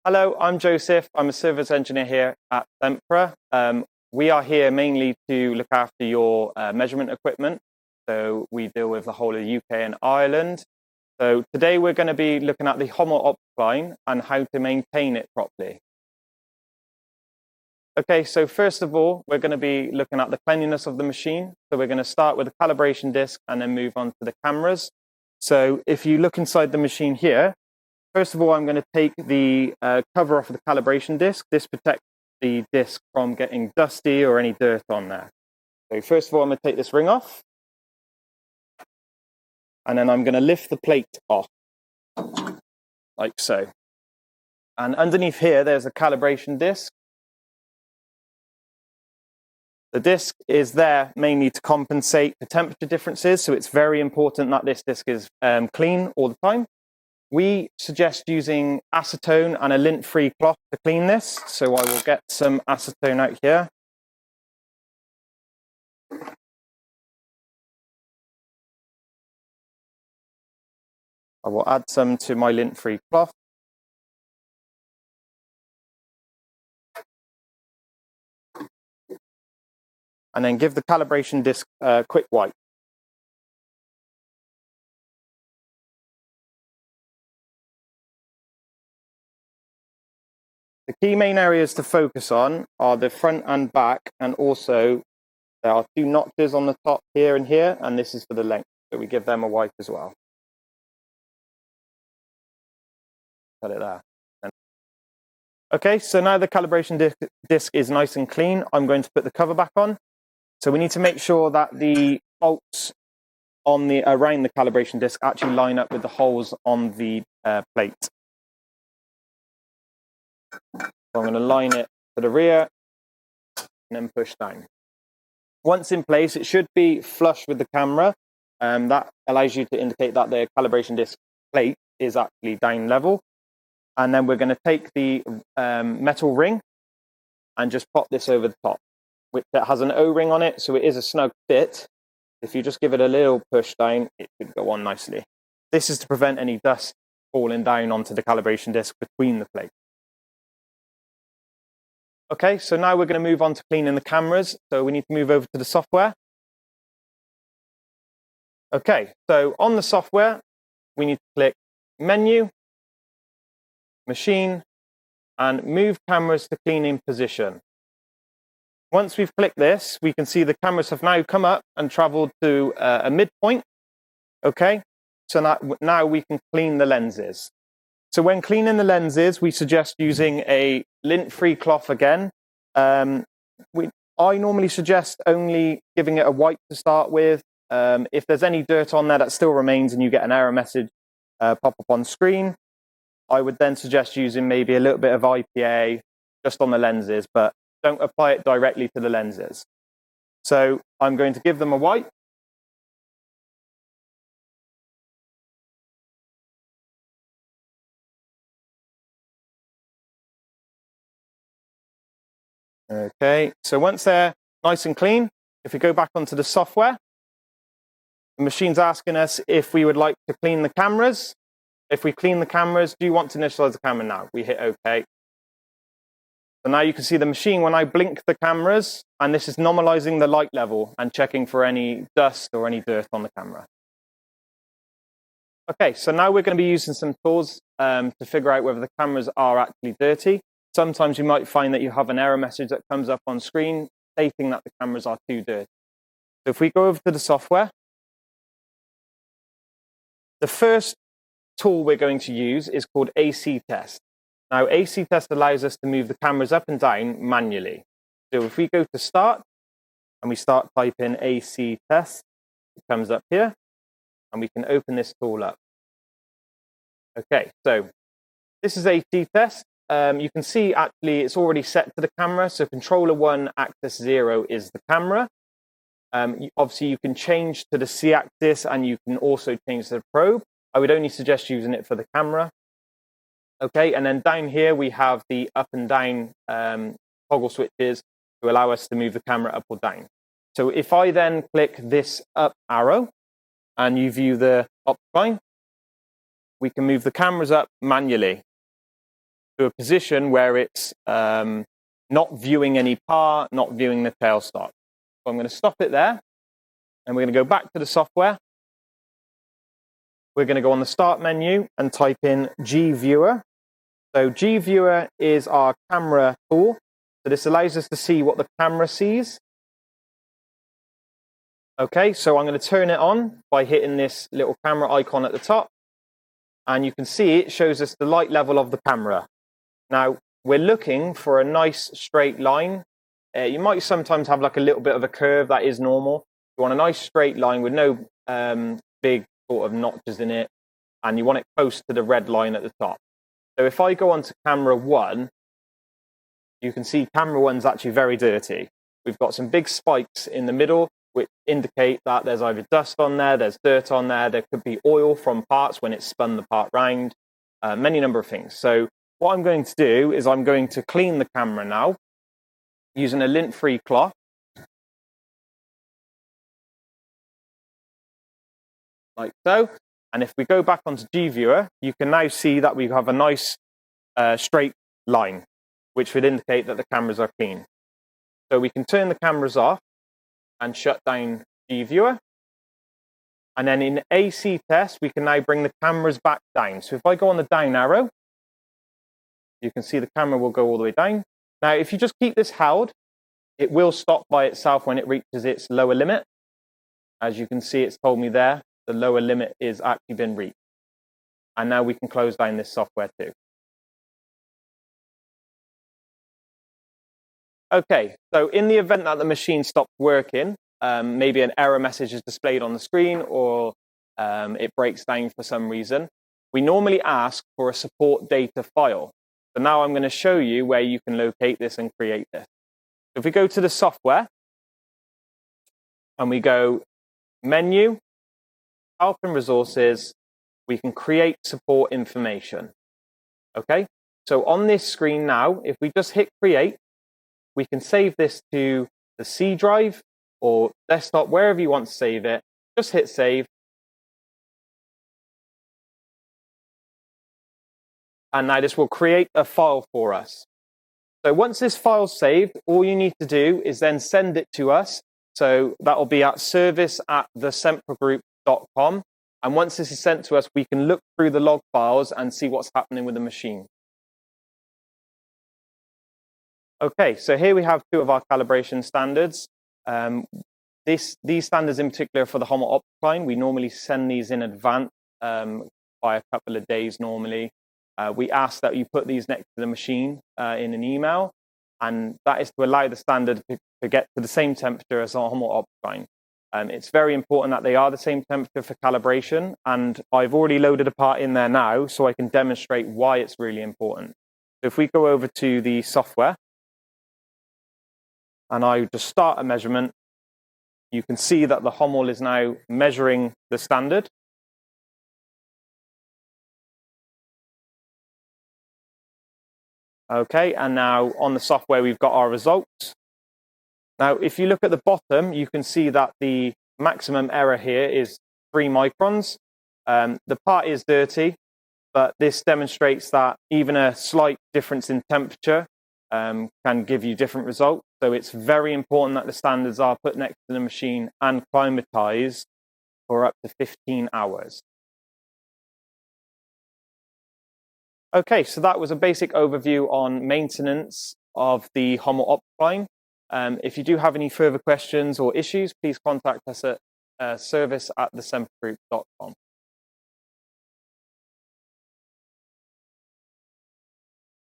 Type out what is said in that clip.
Hello, I'm Joseph. I'm a service engineer here at Sempra. We are here mainly to look after your measurement equipment. So we deal with the whole of the UK and Ireland. So today we're going to be looking at the Hommel Opticline and how to maintain it properly. Okay, so first of all, we're going to be looking at the cleanliness of the machine. So we're going to start with the calibration disc and then move on to the cameras. So if you look inside the machine here, first of all, I'm going to take the cover off of the calibration disc. This protects the disc from getting dusty or any dirt on there. So first of all, I'm going to take this ring off. And then I'm going to lift the plate off, like so. And underneath here, there's a calibration disc. The disc is there mainly to compensate for temperature differences. So it's very important that this disc is clean all the time. We suggest using acetone and a lint-free cloth to clean this. So I will get some acetone out here. I will add some to my lint-free cloth. And then give the calibration disc a quick wipe. The key main areas to focus on are the front and back, and also there are two notches on the top here and here, and this is for the length, so we give them a wipe as well. Put it there. Okay, so now the calibration disc is nice and clean. I'm going to put the cover back on. So we need to make sure that the bolts on around the calibration disc actually line up with the holes on the plate. So I'm going to line it to the rear and then push down. Once in place, it should be flush with the camera. That allows you to indicate that the calibration disc plate is actually down level. And then we're going to take the metal ring and just pop this over the top, which has an O-ring on it, so it is a snug fit. If you just give it a little push down, it should go on nicely. This is to prevent any dust falling down onto the calibration disc between the plates. Okay, so now we're going to move on to cleaning the cameras. So we need to move over to the software. Okay, so on the software, we need to click Menu, Machine, and Move Cameras to Cleaning Position. Once we've clicked this, we can see the cameras have now come up and traveled to a midpoint. Okay, so now we can clean the lenses. So when cleaning the lenses, we suggest using a lint-free cloth again. I normally suggest only giving it a wipe to start with. If there's any dirt on there that still remains and you get an error message pop up on screen, I would then suggest using maybe a little bit of IPA just on the lenses, but don't apply it directly to the lenses. So I'm going to give them a wipe. Okay, so once they're nice and clean, if we go back onto the software, the machine's asking us if we would like to clean the cameras. If we clean the cameras, do you want to initialize the camera now? We hit OK. So now you can see the machine when I blink the cameras, and this is normalizing the light level and checking for any dust or any dirt on the camera. Okay, so now we're going to be using some tools to figure out whether the cameras are actually dirty. Sometimes you might find that you have an error message that comes up on screen stating that the cameras are too dirty. So if we go over to the software, the first tool we're going to use is called AC Test. Now, AC Test allows us to move the cameras up and down manually. So if we go to Start and we start typing AC Test, it comes up here, and we can open this tool up. Okay, so this is AC Test. You can see actually it's already set to the camera. So controller 1, axis 0 is the camera. Obviously, you can change to the C axis and you can also change the probe. I would only suggest using it for the camera. Okay, and then down here we have the up and down toggle switches to allow us to move the camera up or down. So if I then click this up arrow and you view the Opticline, we can move the cameras up manually. to a position where it's not viewing any part, not viewing the tailstock. So I'm going to stop it there, and we're going to go back to the software. We're going to go on the Start menu and type in G-Viewer. So G-Viewer is our camera tool. So this allows us to see what the camera sees. Okay, so I'm going to turn it on by hitting this little camera icon at the top. And you can see it shows us the light level of the camera. Now, we're looking for a nice straight line. You might sometimes have like a little bit of a curve, that is normal. You want a nice straight line with no big sort of notches in it. And you want it close to the red line at the top. So if I go on to camera 1, you can see camera 1's actually very dirty. We've got some big spikes in the middle, which indicate that there's either dust on there, there's dirt on there, there could be oil from parts when it's spun the part round, many number of things. So what I'm going to do is I'm going to clean the camera now using a lint-free cloth. Like so. And if we go back onto G-Viewer, you can now see that we have a nice straight line, which would indicate that the cameras are clean. So we can turn the cameras off and shut down G-Viewer. And then in AC test, we can now bring the cameras back down. So if I go on the down arrow, you can see the camera will go all the way down. Now, if you just keep this held, it will stop by itself when it reaches its lower limit. As you can see, it's told me there, the lower limit is actually been reached. And now we can close down this software too. Okay, so in the event that the machine stops working, maybe an error message is displayed on the screen or it breaks down for some reason, we normally ask for a support data file. So now I'm going to show you where you can locate this and create this. If we go to the software and we go Menu, Help and Resources, we can create support information. Okay, so on this screen now, if we just hit Create, we can save this to the C drive or desktop, wherever you want to save it. Just hit Save. And now this will create a file for us. So once this file's saved, all you need to do is then send it to us. So that will be at service@thesempragroup.com. And once this is sent to us, we can look through the log files and see what's happening with the machine. Okay, so here we have 2 of our calibration standards. These standards in particular for the Hommel Opticline, we normally send these in advance by a couple of days normally. We ask that you put these next to the machine in an email, and that is to allow the standard to get to the same temperature as our Hommel Opticline. It's very important that they are the same temperature for calibration, and I've already loaded a part in there now so I can demonstrate why it's really important. So if we go over to the software, and I just start a measurement, you can see that the Hommel is now measuring the standard. Okay, and now on the software, we've got our results. Now, if you look at the bottom, you can see that the maximum error here is 3 microns. The part is dirty, but this demonstrates that even a slight difference in temperature can give you different results. So it's very important that the standards are put next to the machine and climatized for up to 15 hours. Okay, so that was a basic overview on maintenance of the Hommel Opticline. If you do have any further questions or issues, please contact us at service@thesempragroup.com.